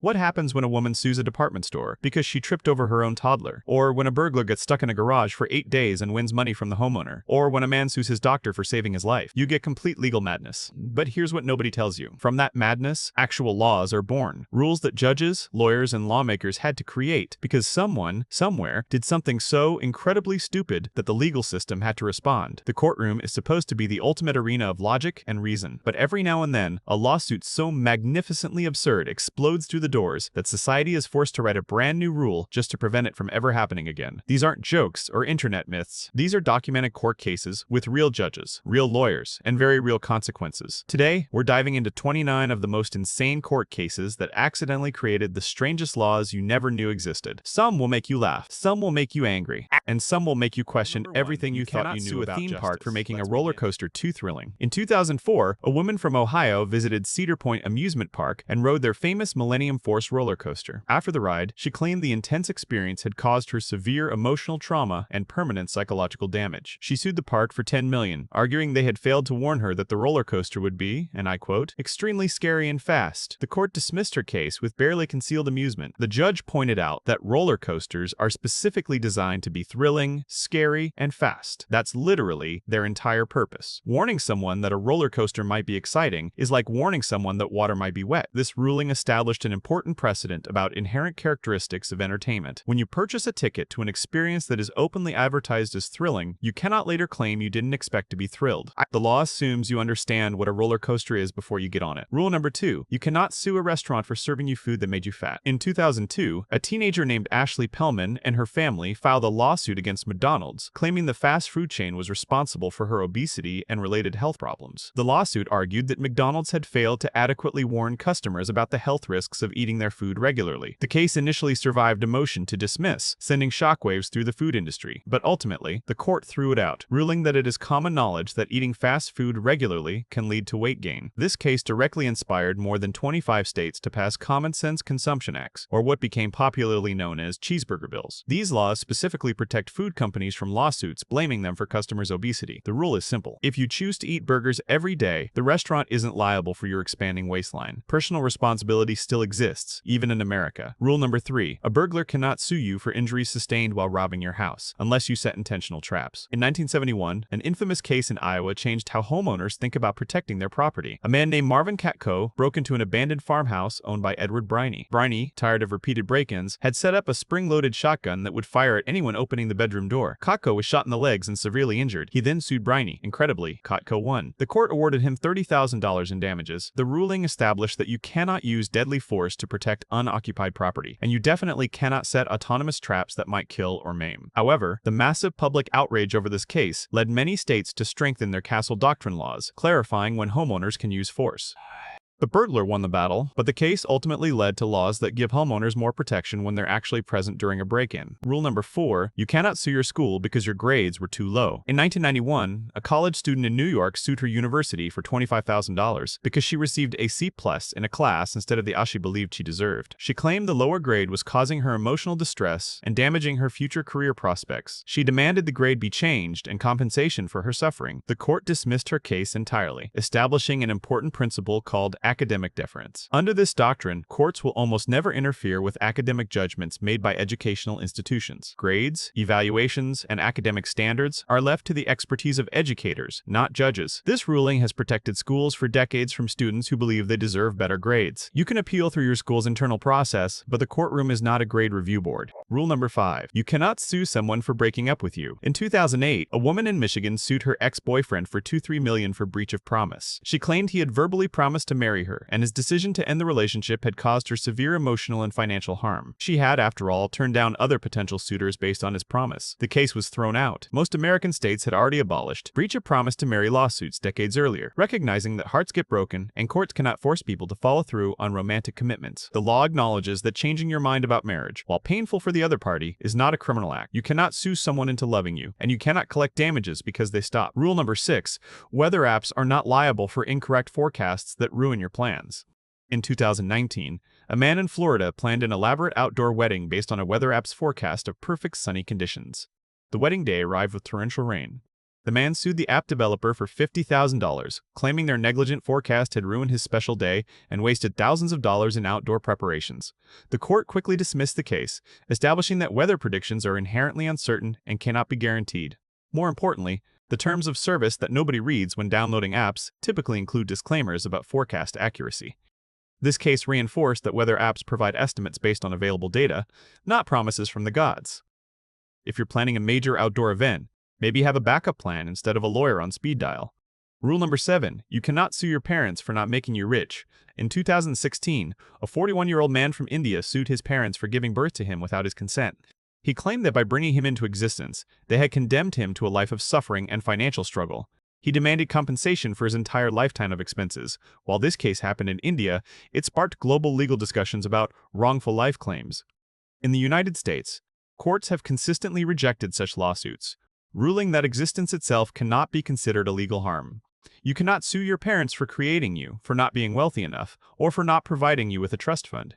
What happens when a woman sues a department store because she tripped over her own toddler? Or when a burglar gets stuck in a garage for 8 days and wins money from the homeowner? Or when a man sues his doctor for saving his life? You get complete legal madness. But here's what nobody tells you. From that madness, actual laws are born. Rules that judges, lawyers, and lawmakers had to create because someone, somewhere, did something so incredibly stupid that the legal system had to respond. The courtroom is supposed to be the ultimate arena of logic and reason. But every now and then, a lawsuit so magnificently absurd explodes through the doors that society is forced to write a brand new rule just to prevent it from ever happening again. These aren't jokes or internet myths. These are documented court cases with real judges, real lawyers, and very real consequences. Today, we're diving into 29 of the most insane court cases that accidentally created the strangest laws you never knew existed. Some will make you laugh, some will make you angry, and some will make you question everything you thought you knew about a theme park for making a roller coaster too thrilling. In 2004, a woman from Ohio visited Cedar Point Amusement Park and rode their famous Millennium Force roller coaster. After the ride, she claimed the intense experience had caused her severe emotional trauma and permanent psychological damage. She sued the park for $10 million, arguing they had failed to warn her that the roller coaster would be, and I quote, extremely scary and fast. The court dismissed her case with barely concealed amusement. The judge pointed out that roller coasters are specifically designed to be thrilling, scary, and fast. That's literally their entire purpose. Warning someone that a roller coaster might be exciting is like warning someone that water might be wet. This ruling established an important precedent about inherent characteristics of entertainment. When you purchase a ticket to an experience that is openly advertised as thrilling, you cannot later claim you didn't expect to be thrilled. The law assumes you understand what a roller coaster is before you get on it. Rule number 2, you cannot sue a restaurant for serving you food that made you fat. In 2002, a teenager named Ashley Pellman and her family filed a lawsuit against McDonald's, claiming the fast food chain was responsible for her obesity and related health problems. The lawsuit argued that McDonald's had failed to adequately warn customers about the health risks of eating their food regularly. The case initially survived a motion to dismiss, sending shockwaves through the food industry, but ultimately, the court threw it out, ruling that it is common knowledge that eating fast food regularly can lead to weight gain. This case directly inspired more than 25 states to pass common sense consumption acts, or what became popularly known as cheeseburger bills. These laws specifically protect food companies from lawsuits blaming them for customers' obesity. The rule is simple. If you choose to eat burgers every day, the restaurant isn't liable for your expanding waistline. Personal responsibility still exists, even in America. Rule number 3, a burglar cannot sue you for injuries sustained while robbing your house, unless you set intentional traps. In 1971, an infamous case in Iowa changed how homeowners think about protecting their property. A man named Marvin Katko broke into an abandoned farmhouse owned by Edward Briney. Briney, tired of repeated break-ins, had set up a spring-loaded shotgun that would fire at anyone opening the bedroom door. Katko was shot in the legs and severely injured. He then sued Briney. Incredibly, Katko won. The court awarded him $30,000 in damages. The ruling established that you cannot use deadly force to protect unoccupied property, and you definitely cannot set autonomous traps that might kill or maim. However, the massive public outrage over this case led many states to strengthen their castle doctrine laws, clarifying when homeowners can use force. The burglar won the battle, but the case ultimately led to laws that give homeowners more protection when they're actually present during a break-in. Rule number 4, you cannot sue your school because your grades were too low. In 1991, a college student in New York sued her university for $25,000 because she received a C+ in a class instead of the A she believed she deserved. She claimed the lower grade was causing her emotional distress and damaging her future career prospects. She demanded the grade be changed and compensation for her suffering. The court dismissed her case entirely, establishing an important principle called academic deference. Under this doctrine, courts will almost never interfere with academic judgments made by educational institutions. Grades, evaluations, and academic standards are left to the expertise of educators, not judges. This ruling has protected schools for decades from students who believe they deserve better grades. You can appeal through your school's internal process, but the courtroom is not a grade review board. Rule number 5, you cannot sue someone for breaking up with you. In 2008, a woman in Michigan sued her ex-boyfriend for $2-3 million for breach of promise. She claimed he had verbally promised to marry her, and his decision to end the relationship had caused her severe emotional and financial harm. She had, after all, turned down other potential suitors based on his promise. The case was thrown out. Most American states had already abolished breach of promise to marry lawsuits decades earlier, recognizing that hearts get broken and courts cannot force people to follow through on romantic commitments. The law acknowledges that changing your mind about marriage, while painful for the other party, is not a criminal act. You cannot sue someone into loving you, and you cannot collect damages because they stop. Rule number 6, weather apps are not liable for incorrect forecasts that ruin your plans. In 2019, a man in Florida planned an elaborate outdoor wedding based on a weather app's forecast of perfect sunny conditions. The wedding day arrived with torrential rain. The man sued the app developer for $50,000, claiming their negligent forecast had ruined his special day and wasted thousands of dollars in outdoor preparations. The court quickly dismissed the case, establishing that weather predictions are inherently uncertain and cannot be guaranteed. More importantly, the terms of service that nobody reads when downloading apps typically include disclaimers about forecast accuracy. This case reinforced that weather apps provide estimates based on available data, not promises from the gods. If you're planning a major outdoor event, maybe have a backup plan instead of a lawyer on speed dial. Rule number 7, you cannot sue your parents for not making you rich. In 2016, a 41-year-old man from India sued his parents for giving birth to him without his consent. He claimed that by bringing him into existence, they had condemned him to a life of suffering and financial struggle. He demanded compensation for his entire lifetime of expenses. While this case happened in India, it sparked global legal discussions about wrongful life claims. In the United States, courts have consistently rejected such lawsuits, ruling that existence itself cannot be considered a legal harm. You cannot sue your parents for creating you, for not being wealthy enough, or for not providing you with a trust fund.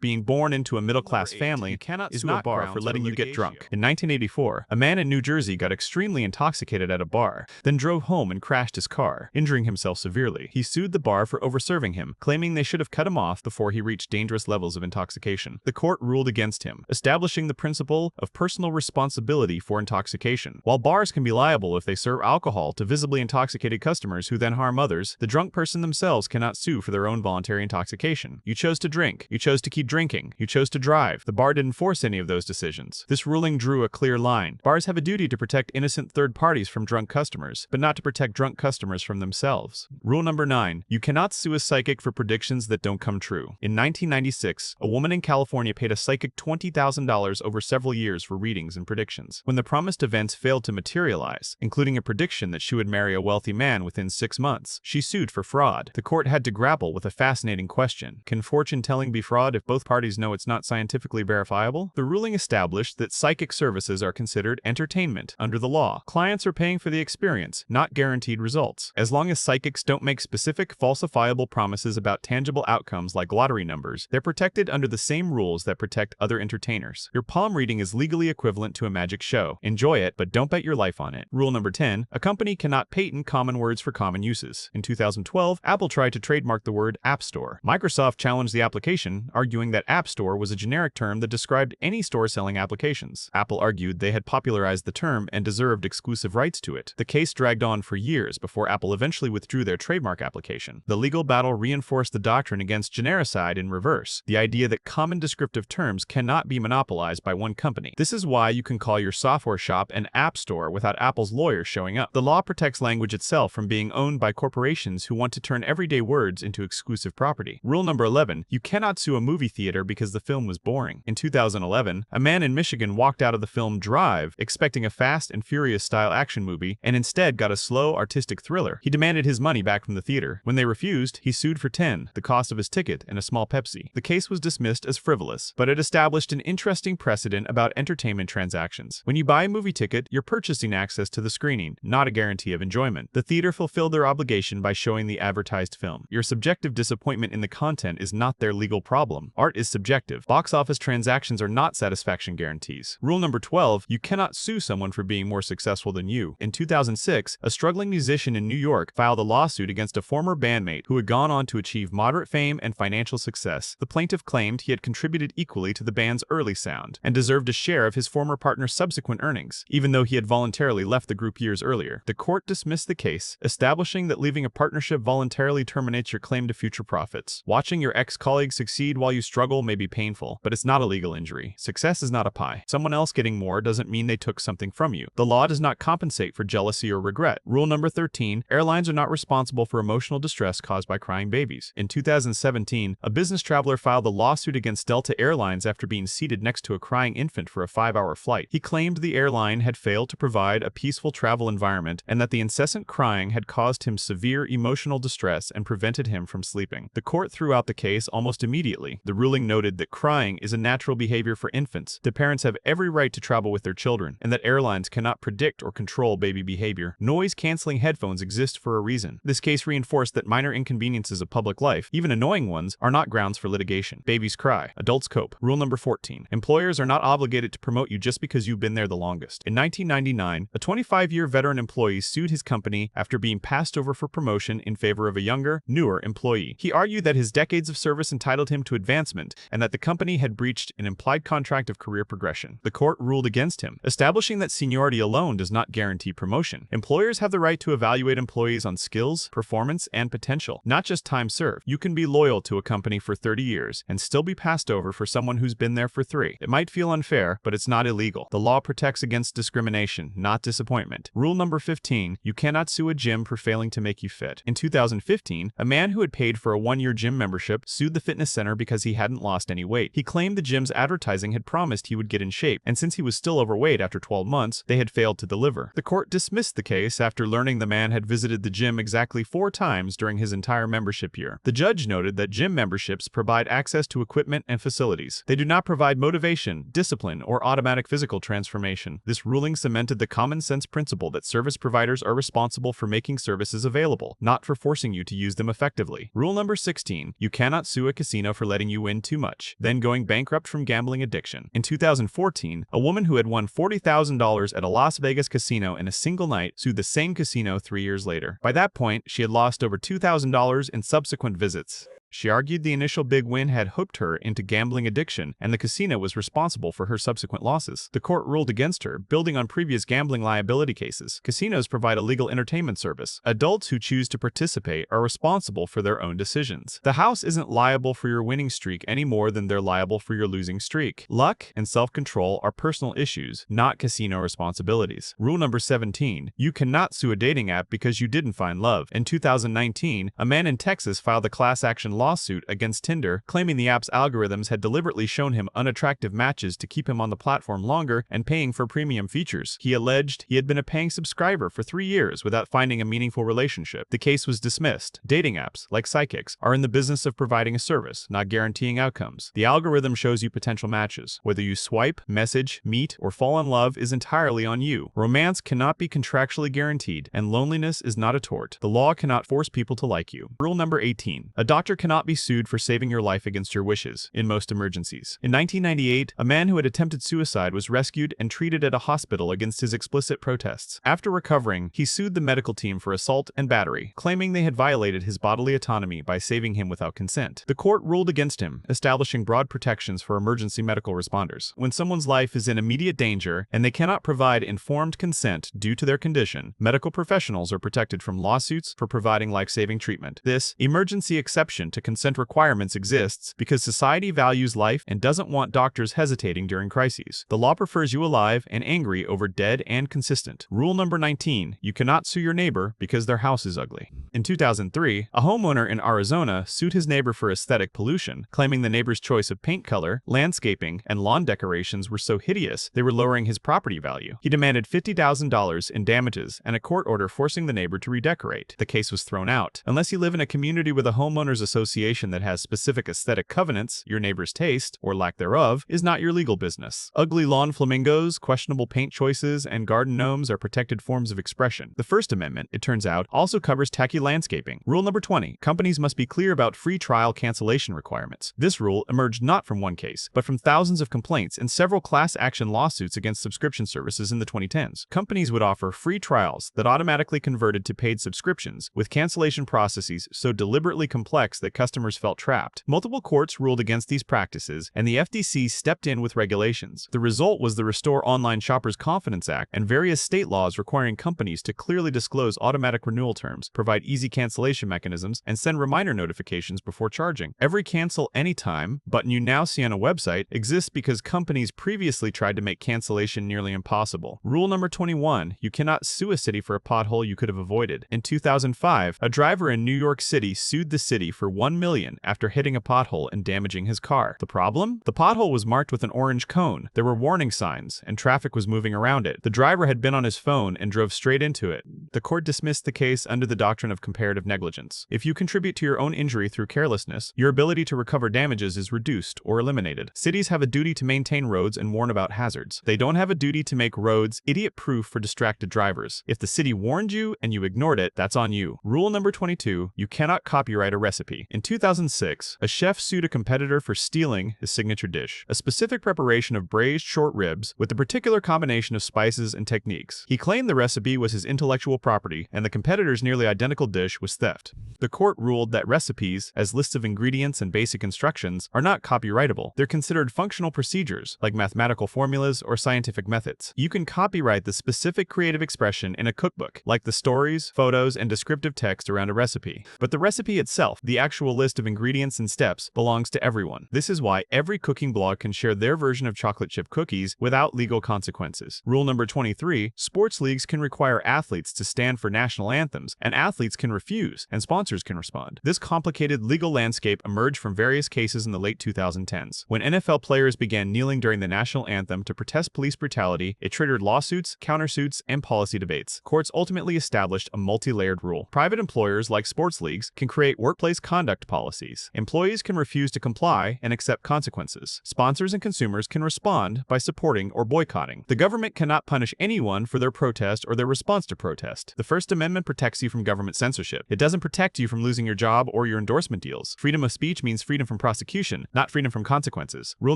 Being born into a middle-class family is not a bar for letting you get drunk. In 1984, a man in New Jersey got extremely intoxicated at a bar, then drove home and crashed his car, injuring himself severely. He sued the bar for overserving him, claiming they should have cut him off before he reached dangerous levels of intoxication. The court ruled against him, establishing the principle of personal responsibility for intoxication. While bars can be liable if they serve alcohol to visibly intoxicated customers who then harm others, the drunk person themselves cannot sue for their own voluntary intoxication. You chose to drink. You chose to keep drinking. You chose to drive. The bar didn't force any of those decisions. This ruling drew a clear line. Bars have a duty to protect innocent third parties from drunk customers, but not to protect drunk customers from themselves. Rule number 9. You cannot sue a psychic for predictions that don't come true. In 1996, a woman in California paid a psychic $20,000 over several years for readings and predictions. When the promised events failed to materialize, including a prediction that she would marry a wealthy man within 6 months, she sued for fraud. The court had to grapple with a fascinating question. Can fortune-telling be fraud if both parties know it's not scientifically verifiable? The ruling established that psychic services are considered entertainment under the law. Clients are paying for the experience, not guaranteed results. As long as psychics don't make specific, falsifiable promises about tangible outcomes like lottery numbers, they're protected under the same rules that protect other entertainers. Your palm reading is legally equivalent to a magic show. Enjoy it, but don't bet your life on it. Rule number 10. A company cannot patent common words for common uses. In 2012, Apple tried to trademark the word App Store. Microsoft challenged the application, arguing that App Store was a generic term that described any store selling applications. Apple argued they had popularized the term and deserved exclusive rights to it. The case dragged on for years before Apple eventually withdrew their trademark application. The legal battle reinforced the doctrine against genericide in reverse, the idea that common descriptive terms cannot be monopolized by one company. This is why you can call your software shop an App Store without Apple's lawyers showing up. The law protects language itself from being owned by corporations who want to turn everyday words into exclusive property. Rule number 11. You cannot sue a movie theater because the film was boring. In 2011, a man in Michigan walked out of the film Drive expecting a Fast and Furious style action movie and instead got a slow, artistic thriller. He demanded his money back from the theater. When they refused, he sued for $10, the cost of his ticket and a small Pepsi. The case was dismissed as frivolous, but it established an interesting precedent about entertainment transactions. When you buy a movie ticket, you're purchasing access to the screening, not a guarantee of enjoyment. The theater fulfilled their obligation by showing the advertised film. Your subjective disappointment in the content is not their legal problem. Art is subjective. Box office transactions are not satisfaction guarantees. Rule number 12. You cannot sue someone for being more successful than you. In 2006, a struggling musician in New York filed a lawsuit against a former bandmate who had gone on to achieve moderate fame and financial success. The plaintiff claimed he had contributed equally to the band's early sound and deserved a share of his former partner's subsequent earnings, even though he had voluntarily left the group years earlier. The court dismissed the case, establishing that leaving a partnership voluntarily terminates your claim to future profits. Watching your ex-colleague succeed while you struggle may be painful, but it's not a legal injury. Success is not a pie. Someone else getting more doesn't mean they took something from you. The law does not compensate for jealousy or regret. Rule number 13. Airlines are not responsible for emotional distress caused by crying babies. In 2017, a business traveler filed a lawsuit against Delta Airlines after being seated next to a crying infant for a 5-hour flight. He claimed the airline had failed to provide a peaceful travel environment and that the incessant crying had caused him severe emotional distress and prevented him from sleeping. The court threw out the case almost immediately. The ruling noted that crying is a natural behavior for infants, that parents have every right to travel with their children, and that airlines cannot predict or control baby behavior. Noise-canceling headphones exist for a reason. This case reinforced that minor inconveniences of public life, even annoying ones, are not grounds for litigation. Babies cry. Adults cope. Rule number 14. Employers are not obligated to promote you just because you've been there the longest. In 1999, a 25-year veteran employee sued his company after being passed over for promotion in favor of a younger, newer employee. He argued that his decades of service entitled him to advancement and that the company had breached an implied contract of career progression. The court ruled against him, establishing that seniority alone does not guarantee promotion. Employers have the right to evaluate employees on skills, performance, and potential, not just time served. You can be loyal to a company for 30 years and still be passed over for someone who's been there for 3. It might feel unfair, but it's not illegal. The law protects against discrimination, not disappointment. Rule number 15. You cannot sue a gym for failing to make you fit. In 2015, a man who had paid for a 1-year gym membership sued the fitness center because he hadn't lost any weight. He claimed the gym's advertising had promised he would get in shape, and since he was still overweight after 12 months, they had failed to deliver. The court dismissed the case after learning the man had visited the gym exactly 4 times during his entire membership year. The judge noted that gym memberships provide access to equipment and facilities. They do not provide motivation, discipline, or automatic physical transformation. This ruling cemented the common-sense principle that service providers are responsible for making services available, not for forcing you to use them effectively. Rule number 16. You cannot sue a casino for letting you win too much, then going bankrupt from gambling addiction. In 2014, a woman who had won $40,000 at a Las Vegas casino in a single night sued the same casino 3 years later. By that point, she had lost over $2,000 in subsequent visits. She argued the initial big win had hooked her into gambling addiction, and the casino was responsible for her subsequent losses. The court ruled against her, building on previous gambling liability cases. Casinos provide a legal entertainment service. Adults who choose to participate are responsible for their own decisions. The house isn't liable for your winning streak any more than they're liable for your losing streak. Luck and self-control are personal issues, not casino responsibilities. Rule number 17. You cannot sue a dating app because you didn't find love. In 2019, a man in Texas filed a class action lawsuit against Tinder, claiming the app's algorithms had deliberately shown him unattractive matches to keep him on the platform longer and paying for premium features. He alleged he had been a paying subscriber for 3 years without finding a meaningful relationship. The case was dismissed. Dating apps, like psychics, are in the business of providing a service, not guaranteeing outcomes. The algorithm shows you potential matches. Whether you swipe, message, meet, or fall in love is entirely on you. Romance cannot be contractually guaranteed, and loneliness is not a tort. The law cannot force people to like you. Rule number 18. A doctor cannot be sued for saving your life against your wishes in most emergencies. In 1998, a man who had attempted suicide was rescued and treated at a hospital against his explicit protests. After recovering, he sued the medical team for assault and battery, claiming they had violated his bodily autonomy by saving him without consent. The court ruled against him, establishing broad protections for emergency medical responders. When someone's life is in immediate danger and they cannot provide informed consent due to their condition, medical professionals are protected from lawsuits for providing life-saving treatment. This emergency exception to consent requirements exists because society values life and doesn't want doctors hesitating during crises. The law prefers you alive and angry over dead and consistent. Rule number 19. You cannot sue your neighbor because their house is ugly. In 2003, a homeowner in Arizona sued his neighbor for aesthetic pollution, claiming the neighbor's choice of paint color, landscaping, and lawn decorations were so hideous they were lowering his property value. He demanded $50,000 in damages and a court order forcing the neighbor to redecorate. The case was thrown out. Unless you live in a community with a homeowners association that has specific aesthetic covenants, your neighbor's taste, or lack thereof, is not your legal business. Ugly lawn flamingos, questionable paint choices, and garden gnomes are protected forms of expression. The First Amendment, it turns out, also covers tacky landscaping. Rule number 20. Companies must be clear about free trial cancellation requirements. This rule emerged not from one case, but from thousands of complaints and several class action lawsuits against subscription services in the 2010s. Companies would offer free trials that automatically converted to paid subscriptions, with cancellation processes so deliberately complex that customers felt trapped. Multiple courts ruled against these practices, and the FTC stepped in with regulations. The result was the Restore Online Shoppers Confidence Act and various state laws requiring companies to clearly disclose automatic renewal terms, provide easy cancellation mechanisms, and send reminder notifications before charging. Every cancel anytime button you now see on a website exists because companies previously tried to make cancellation nearly impossible. Rule number 21. You cannot sue a city for a pothole you could have avoided. In 2005, a driver in New York City sued the city for $1 $1 million after hitting a pothole and damaging his car. The problem? The pothole was marked with an orange cone. There were warning signs, and traffic was moving around it. The driver had been on his phone and drove straight into it. The court dismissed the case under the doctrine of comparative negligence. If you contribute to your own injury through carelessness, your ability to recover damages is reduced or eliminated. Cities have a duty to maintain roads and warn about hazards. They don't have a duty to make roads idiot-proof for distracted drivers. If the city warned you and you ignored it, that's on you. Rule number 22, you cannot copyright a recipe. In 2006, a chef sued a competitor for stealing his signature dish, a specific preparation of braised short ribs with a particular combination of spices and techniques. He claimed the recipe was his intellectual property, and the competitor's nearly identical dish was theft. The court ruled that recipes, as lists of ingredients and basic instructions, are not copyrightable. They're considered functional procedures, like mathematical formulas or scientific methods. You can copyright the specific creative expression in a cookbook, like the stories, photos, and descriptive text around a recipe. But the recipe itself, the actual list of ingredients and steps, belongs to everyone. This is why every cooking blog can share their version of chocolate chip cookies without legal consequences. Rule number 23, sports leagues can require athletes to stand for national anthems, and athletes can refuse, and sponsors can respond. This complicated legal landscape emerged from various cases in the late 2010s. When NFL players began kneeling during the national anthem to protest police brutality, it triggered lawsuits, countersuits, and policy debates. Courts ultimately established a multi-layered rule. Private employers, like sports leagues, can create workplace conduct policies. Employees can refuse to comply and accept consequences. Sponsors and consumers can respond by supporting or boycotting. The government cannot punish anyone for their protest or their response to protest. The First Amendment protects you from government censorship. It doesn't protect you from losing your job or your endorsement deals. Freedom of speech means freedom from prosecution, not freedom from consequences. Rule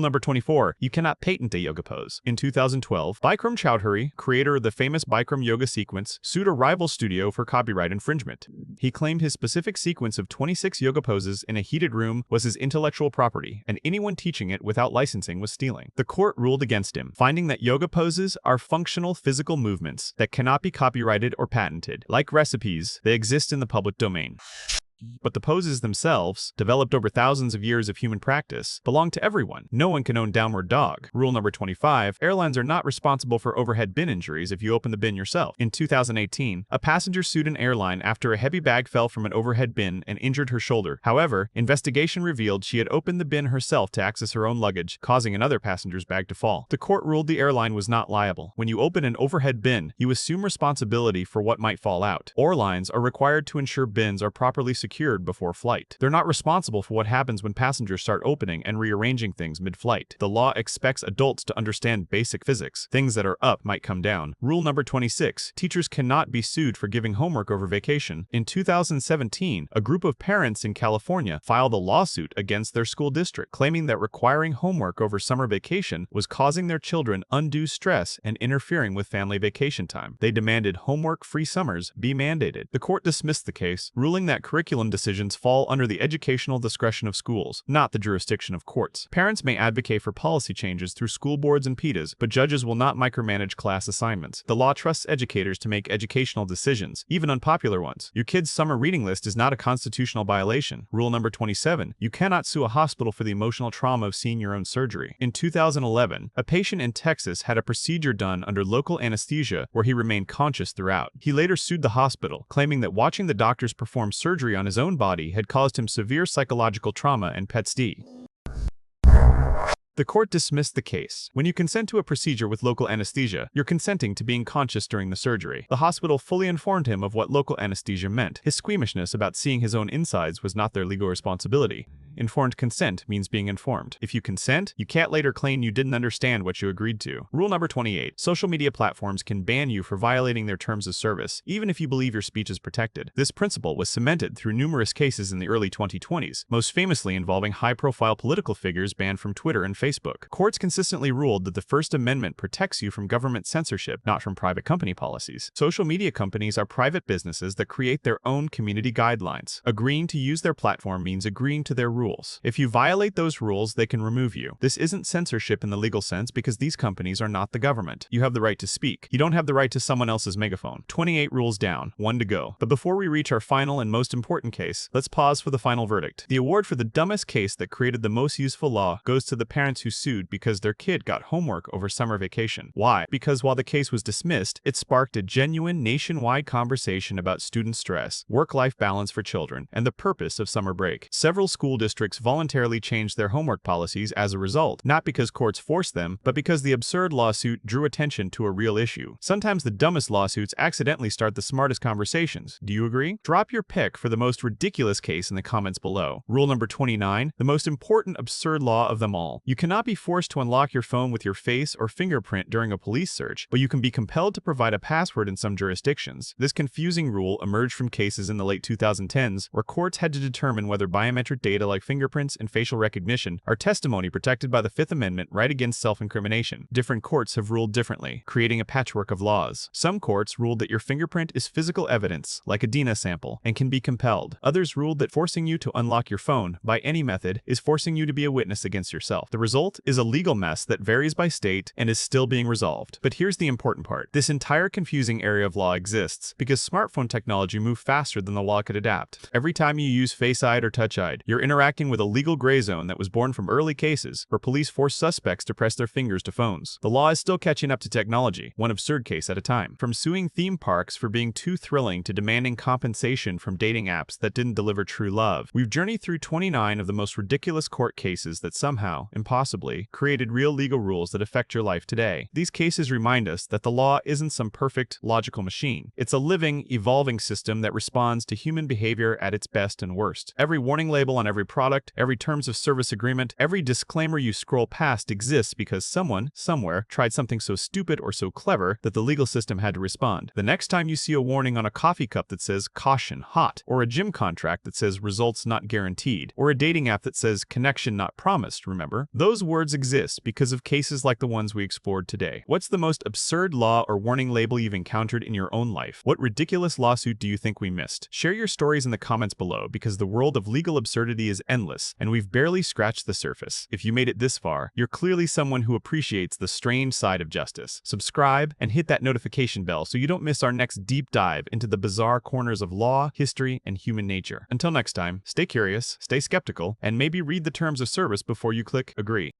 number 24, you cannot patent a yoga pose. In 2012, Bikram Choudhury, creator of the famous Bikram yoga sequence, sued a rival studio for copyright infringement. He claimed his specific sequence of 26 yoga poses in a heated room was his intellectual property, and anyone teaching it without licensing was stealing. The court ruled against him, finding that yoga poses are functional physical movements that cannot be copyrighted or patented. Like recipes, they exist in the public domain. But the poses themselves, developed over thousands of years of human practice, belong to everyone. No one can own downward dog. Rule number 25, airlines are not responsible for overhead bin injuries if you open the bin yourself. In 2018, a passenger sued an airline after a heavy bag fell from an overhead bin and injured her shoulder. However, investigation revealed she had opened the bin herself to access her own luggage, causing another passenger's bag to fall. The court ruled the airline was not liable. When you open an overhead bin, you assume responsibility for what might fall out. Airlines are required to ensure bins are properly secured before flight. They're not responsible for what happens when passengers start opening and rearranging things mid-flight. The law expects adults to understand basic physics. Things that are up might come down. Rule number 26, teachers cannot be sued for giving homework over vacation. In 2017, a group of parents in California filed a lawsuit against their school district, claiming that requiring homework over summer vacation was causing their children undue stress and interfering with family vacation time. They demanded homework-free summers be mandated. The court dismissed the case, ruling that curriculum decisions fall under the educational discretion of schools, not the jurisdiction of courts. Parents may advocate for policy changes through school boards and PETAs, but judges will not micromanage class assignments. The law trusts educators to make educational decisions, even unpopular ones. Your kid's summer reading list is not a constitutional violation. Rule number 27, you cannot sue a hospital for the emotional trauma of seeing your own surgery. In 2011, a patient in Texas had a procedure done under local anesthesia where he remained conscious throughout. He later sued the hospital, claiming that watching the doctors perform surgery on his own body had caused him severe psychological trauma and PTSD. The court dismissed the case. When you consent to a procedure with local anesthesia, you're consenting to being conscious during the surgery. The hospital fully informed him of what local anesthesia meant. His squeamishness about seeing his own insides was not their legal responsibility. Informed consent means being informed. If you consent, you can't later claim you didn't understand what you agreed to. Rule number 28. Social media platforms can ban you for violating their terms of service, even if you believe your speech is protected. This principle was cemented through numerous cases in the early 2020s, most famously involving high-profile political figures banned from Twitter and Facebook. Courts consistently ruled that the First Amendment protects you from government censorship, not from private company policies. Social media companies are private businesses that create their own community guidelines. Agreeing to use their platform means agreeing to their rules. rules. If you violate those rules, they can remove you. This isn't censorship in the legal sense because these companies are not the government. You have the right to speak. You don't have the right to someone else's megaphone. 28 rules down, 1 to go. But before we reach our final and most important case, let's pause for the final verdict. The award for the dumbest case that created the most useful law goes to the parents who sued because their kid got homework over summer vacation. Why? Because while the case was dismissed, it sparked a genuine nationwide conversation about student stress, work-life balance for children, and the purpose of summer break. Several school districts voluntarily changed their homework policies as a result, not because courts forced them, but because the absurd lawsuit drew attention to a real issue. Sometimes the dumbest lawsuits accidentally start the smartest conversations. Do you agree? Drop your pick for the most ridiculous case in the comments below. Rule number 29, the most important absurd law of them all. You cannot be forced to unlock your phone with your face or fingerprint during a police search, but you can be compelled to provide a password in some jurisdictions. This confusing rule emerged from cases in the late 2010s where courts had to determine whether biometric data like fingerprints and facial recognition are testimony protected by the Fifth Amendment right against self-incrimination. Different courts have ruled differently, creating a patchwork of laws. Some courts ruled that your fingerprint is physical evidence, like a DNA sample, and can be compelled. Others ruled that forcing you to unlock your phone, by any method, is forcing you to be a witness against yourself. The result is a legal mess that varies by state and is still being resolved. But here's the important part. This entire confusing area of law exists because smartphone technology moved faster than the law could adapt. Every time you use Face-ID or Touch-ID, you're interacting with a legal gray zone that was born from early cases where police forced suspects to press their fingers to phones. The law is still catching up to technology, one absurd case at a time. From suing theme parks for being too thrilling to demanding compensation from dating apps that didn't deliver true love, we've journeyed through 29 of the most ridiculous court cases that somehow, impossibly, created real legal rules that affect your life today. These cases remind us that the law isn't some perfect, logical machine. It's a living, evolving system that responds to human behavior at its best and worst. Every warning label on every product, every terms of service agreement, every disclaimer you scroll past exists because someone, somewhere, tried something so stupid or so clever that the legal system had to respond. The next time you see a warning on a coffee cup that says "caution, hot," or a gym contract that says "results not guaranteed," or a dating app that says "connection not promised," remember? Those words exist because of cases like the ones we explored today. What's the most absurd law or warning label you've encountered in your own life? What ridiculous lawsuit do you think we missed? Share your stories in the comments below because the world of legal absurdity is endless and we've barely scratched the surface. If you made it this far, you're clearly someone who appreciates the strange side of justice. Subscribe and hit that notification bell so you don't miss our next deep dive into the bizarre corners of law, history, and human nature. Until next time, stay curious, stay skeptical, and maybe read the terms of service before you click agree.